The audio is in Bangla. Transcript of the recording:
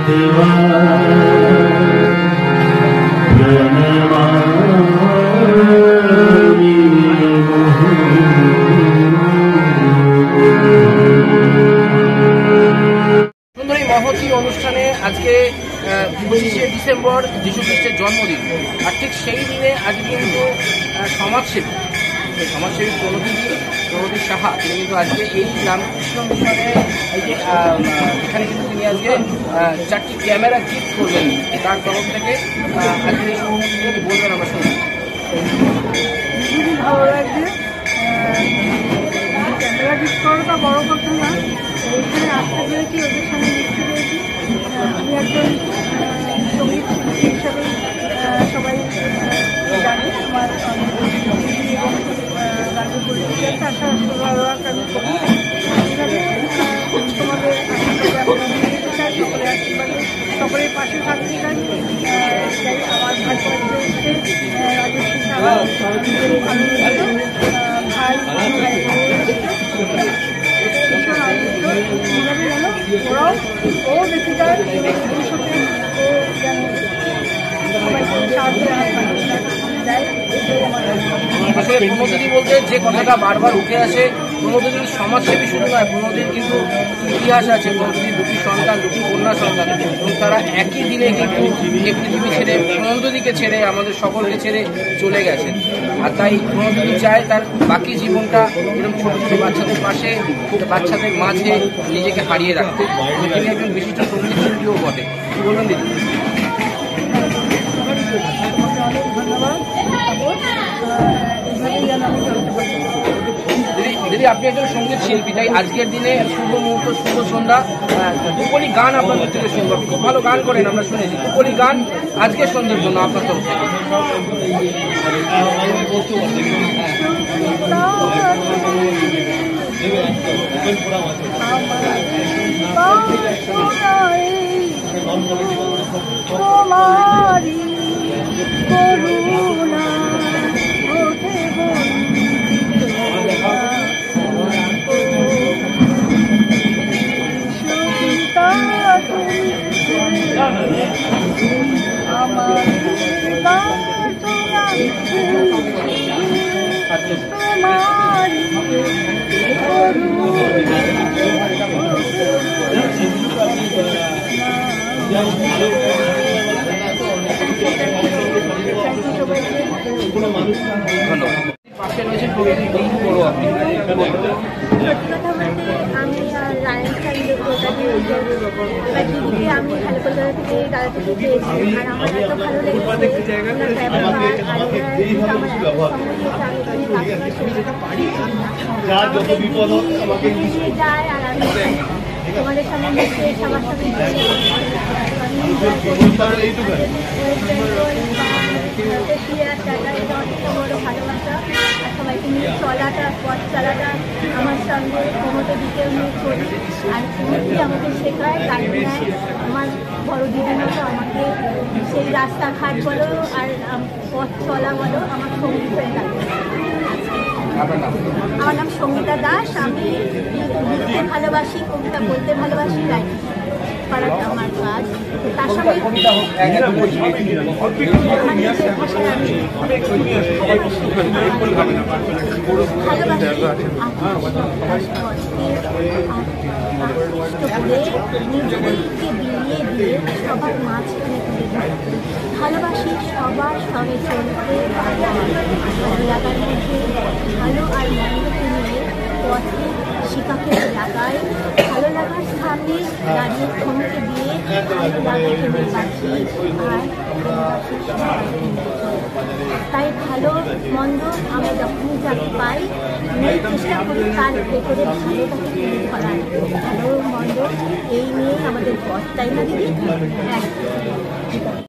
মহতি অনুষ্ঠানে আজকে 25শে ডিসেম্বর যীশু খ্রিস্টের জন্মদিন, আর ঠিক সেই দিনে আজকে কিন্তু সমাজসেবী প্রণতি সাহা তিনি কিন্তু আজকে এই রামকৃষ্ণ মিশনে এই যে এখানে কিন্তু তিনি আজকে 4টি ক্যামেরা গিফট করলেন তার তরফ থেকে। আজকে এই সম্বন্ধে বলবেন আমরা শুনি। খুবই ভালো লাগছে, ক্যামেরা গিফট করাটা বড় কথা না, এখানে আসতে পেরেছি, ওদের সঙ্গে মিশতে পেরেছি। আমি একজন সঙ্গীত শিল্পী হিসাবে সবাই জানি, আমার এবং রাজ্য পরিচয় আশা আমি করি। এইভাবে তোমাদের আশীর্বাদে সকলের আশীর্বাদে সকলের পাশে থাকতে চাই। তাই আমার ভাই রাজশ্রী সাহা ভালো ভাই ভীষণ আনন্দিত, এইভাবে যেন ওরাও ও বেশি যায় ভবিষ্যতে, ও যেন সবাইকে সাহায্যের হাত দেয়। আসলে প্রণতিদি বলতে যে কথাটা বারবার উঠে আসে, প্রণতিদির সমাজসেবী শুধু নয়, প্রণতির কিন্তু ইতিহাস আছে। প্রণতিদির 2টি সন্তান, 2টি কন্যা সন্তান, এবং তারা একই দিনে কিন্তু এই পৃথিবী ছেড়ে, প্রণতিদিকে ছেড়ে, আমাদের সকলকে ছেড়ে চলে গেছেন। আর তাই প্রণতিদি চায় তার বাকি জীবনটা এরকম ছোটো ছোটো বাচ্চাদের পাশে, বাচ্চাদের মাঝে নিজেকে হারিয়ে রাখতে। তিনি একজন বিশিষ্ট সঙ্গীত শিল্পীও বটে। কি বলবেন দিদি? অনেক ধন্যবাদ। দিদি, আপনি একজন সঙ্গীত শিল্পী, তাই আজকের দিনে শুভ মুহূর্ত, শুভ সন্ধ্যা, দুপুরি গান আপনাদের থেকে শুনবো। আপনি খুব ভালো গান করেন, আমরা শুনেছি। দুপুরি গান আজকের সন্ধ্যার জন্য আপনার তরফ থেকে। তোমারি করুণা ওঠে আমার তোমারি পাশে রয়েছে প্রকৃতি বড়। আপনি সত্যি কথা বলতে আমি রায়নস্থান টিভিতে আমি ভালো কলকাতা থেকে দাদা থেকে পেয়েছি, আর আমার এত ভালো লেগেছে যায়। আর আমি তোমাদের সামনে মিশে সবার সাথে বড় ভালোবাসা, আর সবাইকে নিয়ে চলাটা, পথ চলাটা আমার সঙ্গে কোমরটা দিতেও নিয়ে চলি। আর কোমরটি আমাকে শেখায়, গাড়ি নেয়, আমার বড় দিদির মতো আমাকে সেই রাস্তাঘাট বলো আর পথ চলা বলো আমার সঙ্গী হয়ে থাকে। আমার নাম সঙ্গীতা দাস, আমি লিখতে ভালোবাসি, কবিতা বলতে ভালোবাসি, রাইটিং করাটা আমার কাজ। তার সঙ্গে ভাষায় আমি নিজেদেরকে বিলিয়ে দিয়ে সবার মাঝখানে তুলে ধরতে ভালোবাসি, সবার সঙ্গে চলতে, ভালো লাগার মধ্যে ভালো আর মন্দকে নিয়ে পথে শিকাকে লাগায়, ভালো লাগার সামনে দাঁড়িয়ে থমকে দিয়ে ভালো লাগাকে নিয়ে বাঁচি, আর তাই ভালো মন্দ আমরা যখনই যাকে পাই চেষ্টা করি তার ভেতরে ভালোটাকে তুলে ধরার। ভালো মন্দ এই নিয়ে আমাদের পথ, তাই না দিদি?